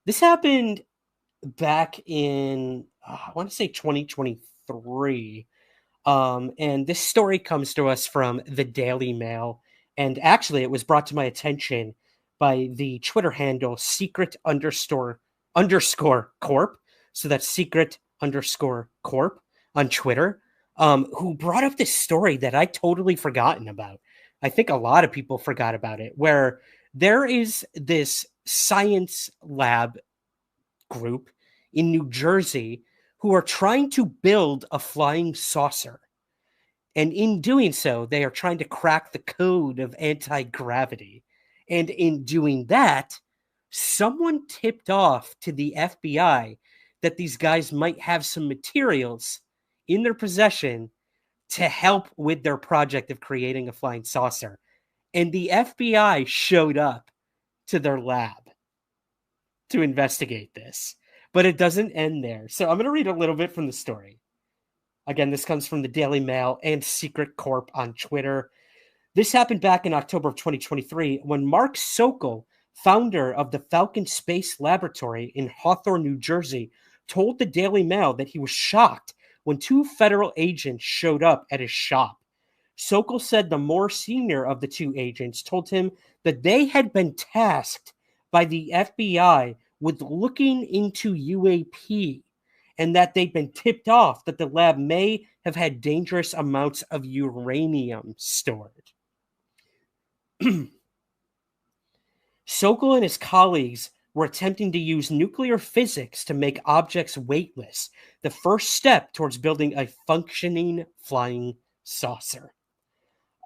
This happened back in, I want to say 2023. And this story comes to us from the Daily Mail. And actually, it was brought to my attention by the Twitter handle secret corp. So that's secret underscore corp on Twitter, who brought up this story that I totally forgotten about. I think a lot of people forgot about it, where there is this science lab group in New Jersey who are trying to build a flying saucer. And in doing so, they are trying to crack the code of anti gravity. And in doing that, someone tipped off to the FBI that these guys might have some materials in their possession to help with their project of creating a flying saucer. And the FBI showed up to their lab to investigate this. But it doesn't end there. So I'm going to read a little bit from the story. Again, this comes from the Daily Mail and Secret Corp on Twitter. This happened back in October of 2023 when Mark Sokol, founder of the Falcon Space Laboratory in Hawthorne, New Jersey, told the Daily Mail that he was shocked when two federal agents showed up at his shop. Sokol said the more senior of the two agents told him that they had been tasked by the FBI with looking into UAP and that they'd been tipped off that the lab may have had dangerous amounts of uranium stored. Sokol and his colleagues were attempting to use nuclear physics to make objects weightless, the first step towards building a functioning flying saucer.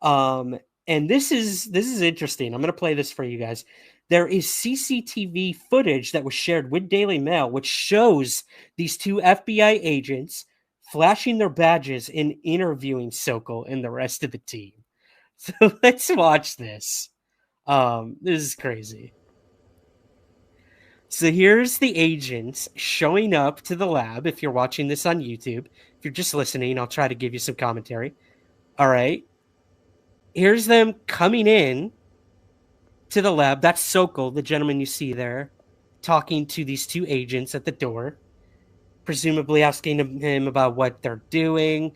And this is interesting. I'm going to play this for you guys. There is CCTV footage that was shared with Daily Mail, which shows these two FBI agents flashing their badges and interviewing Sokol and the rest of the team. So let's watch this. This is crazy. So here's the agents showing up to the lab. If you're watching this on YouTube, if you're just listening, I'll try to give you some commentary. All right. Here's them coming in to the lab. That's Sokol, the gentleman you see there, talking to these two agents at the door, presumably asking him about what they're doing,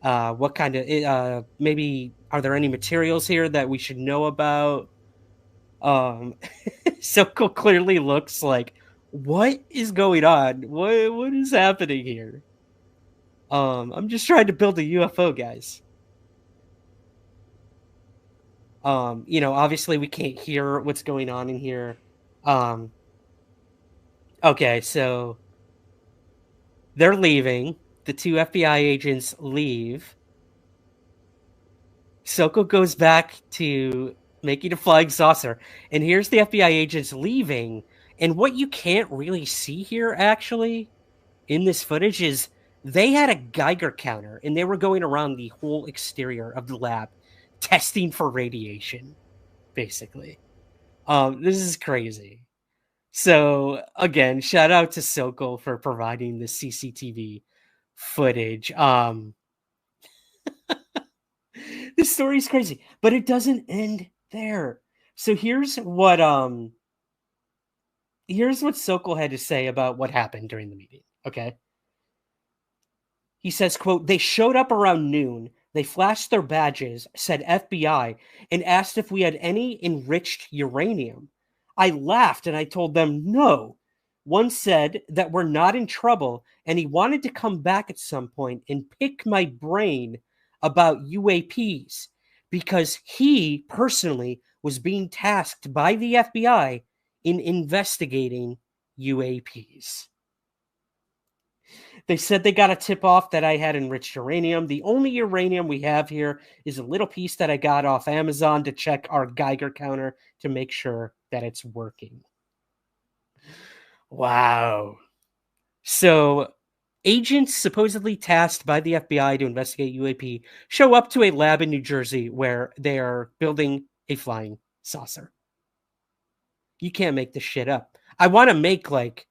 what kind of, maybe, are there any materials here that we should know about? Sokol clearly looks like, what is going on? What is happening here? I'm just trying to build a UFO, guys. Obviously we can't hear what's going on in here. Okay, so they're leaving. The two FBI agents leave. Sokol goes back to making a flying saucer. And here's the FBI agents leaving. And what you can't really see here, actually, in this footage is they had a Geiger counter and they were going around the whole exterior of the lab testing for radiation, basically. This is crazy. So, again, shout out to Sokol for providing the CCTV footage. This story is crazy, but it doesn't end there. So here's what Sokol had to say about what happened during the meeting. Okay. He says, quote, "They showed up around noon. They flashed their badges, said FBI, and asked if we had any enriched uranium. I laughed and I told them no. One said that we're not in trouble and he wanted to come back at some point and pick my brain about UAPs because he personally was being tasked by the FBI in investigating UAPs. They said they got a tip off that I had enriched uranium. The only uranium we have here is a little piece that I got off Amazon to check our Geiger counter to make sure that it's working." Wow. So, agents supposedly tasked by the FBI to investigate UAP show up to a lab in New Jersey where they are building a flying saucer. You can't make this shit up. I want to make like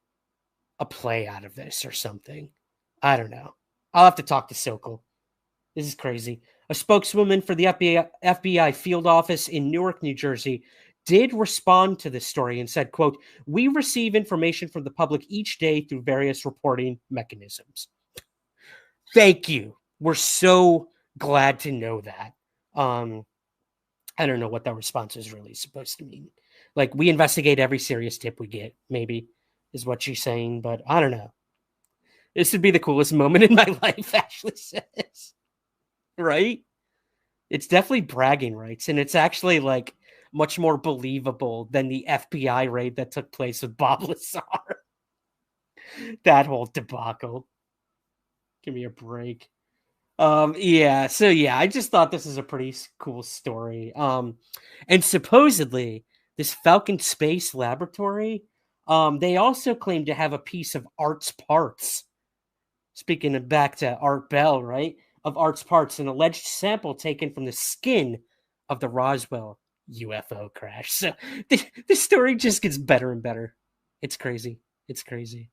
a play out of this or something. I don't know. I'll have to talk to Sokol. This is crazy. A spokeswoman for the FBI field office in Newark, New Jersey, did respond to this story and said, quote, "We receive information from the public each day through various reporting mechanisms." Thank you. We're so glad to know that. I don't know what that response is really supposed to mean. Like, we investigate every serious tip we get, maybe, is what she's saying, but I don't know. This would be the coolest moment in my life, Ashley says. Right? It's definitely bragging rights, and it's actually like much more believable than the FBI raid that took place with Bob Lazar. That whole debacle. Give me a break. Yeah, so yeah, I just thought this is a pretty cool story. And supposedly this Falcon Space Laboratory, they also claim to have a piece of Art's parts. Speaking of back to Art Bell, right? Of Art's parts, an alleged sample taken from the skin of the Roswell UFO crash. So the story just gets better and better. It's crazy. It's crazy.